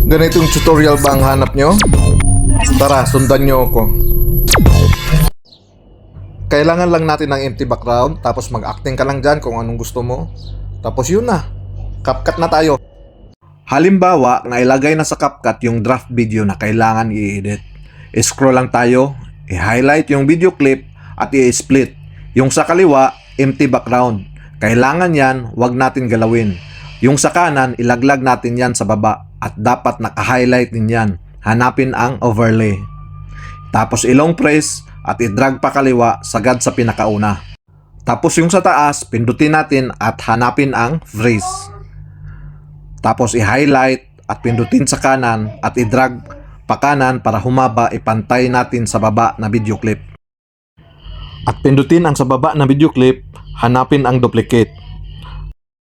Ganitong tutorial ba ang hanap nyo? Tara, sundan nyo ako. Kailangan lang natin ng empty background, tapos mag-acting ka lang dyan kung anong gusto mo. Tapos yun na, CapCut na tayo. Halimbawa, nailagay na sa CapCut yung draft video na kailangan i-edit. I-scroll lang tayo, i-highlight yung video clip at i-split. Yung sa kaliwa, empty background. Kailangan yan, wag natin galawin. Yung sa kanan, ilaglag natin yan sa baba at dapat naka-highlight din yan. Hanapin ang overlay. Tapos ilong press at i-drag pa kaliwa sagad sa pinakauna. Tapos yung sa taas, pindutin natin at hanapin ang freeze. Tapos i-highlight at pindutin sa kanan at i-drag pa kanan para humaba, ipantay natin sa baba na video clip. At pindutin ang sa baba na video clip, hanapin ang duplicate.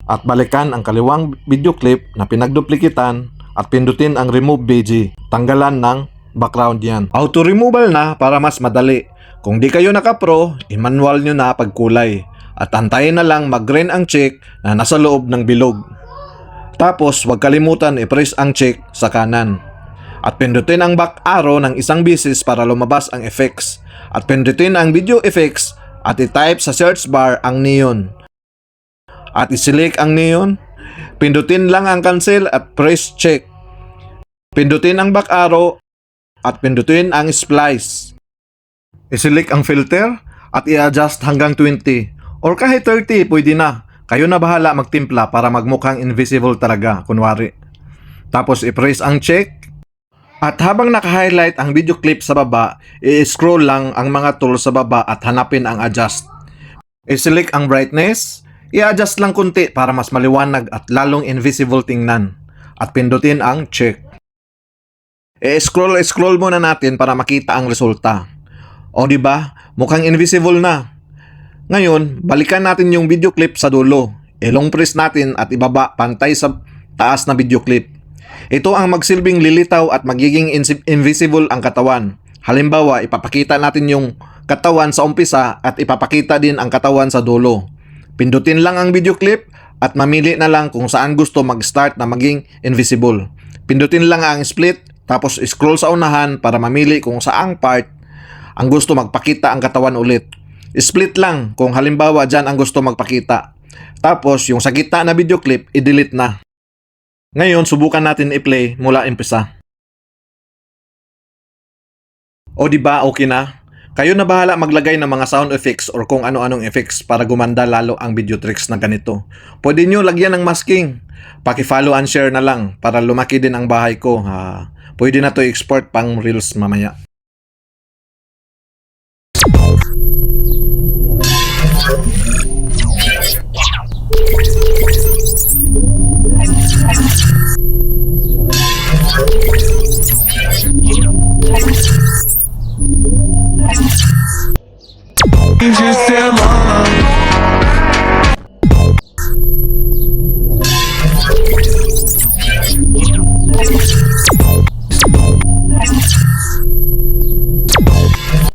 At balikan ang kaliwang video clip na pinagduplikitan at pindutin ang remove BG. Tanggalan ng background yan. Auto removal na para mas madali. Kung di kayo naka-pro, i-manual nyo na pagkulay. At antayin na lang mag-green ang check na nasa loob ng bilog. Tapos huwag kalimutan i-press ang check sa kanan. At pindutin ang back arrow ng isang beses para lumabas ang effects. At pindutin ang video effects at i-type sa search bar ang neon. At i-select ang neon. Pindutin lang ang cancel at press check. Pindutin ang back arrow at pindutin ang splice. I-select ang filter at i-adjust hanggang 20 or kahit 30 pwede na. Kayo na bahala magtimpla para magmukhang invisible talaga, kunwari. Tapos i-press ang check. At habang naka-highlight ang video clip sa baba, i-scroll lang ang mga tools sa baba at hanapin ang adjust. I-select ang brightness. I-adjust lang kunti para mas maliwanag at lalong invisible tingnan. At pindutin ang check. I-scroll muna natin para makita ang resulta. O diba? Mukhang invisible na. Ngayon, balikan natin yung video clip sa dulo. I-long press natin at ibaba pantay sa taas na video clip. Ito ang magsilbing lilitaw at magiging invisible ang katawan. Halimbawa, ipapakita natin yung katawan sa umpisa at ipapakita din ang katawan sa dulo. Pindutin lang ang video clip at mamili na lang kung saan gusto mag-start na maging invisible. Pindutin lang ang split, tapos scroll sa unahan para mamili kung saang part ang gusto magpakita ang katawan ulit. Split lang kung halimbawa dyan ang gusto magpakita. Tapos yung sa gitna na video clip, i-delete na. Ngayon, subukan natin i-play mula umpisa. O diba okay na? Kayo na bahala maglagay ng mga sound effects or kung ano-anong effects para gumanda lalo ang video tricks na ganito. Pwede nyo lagyan ng masking. Paki-follow and share na lang para lumaki din ang bahay ko. Pwede na to i-export pang reels mamaya. Just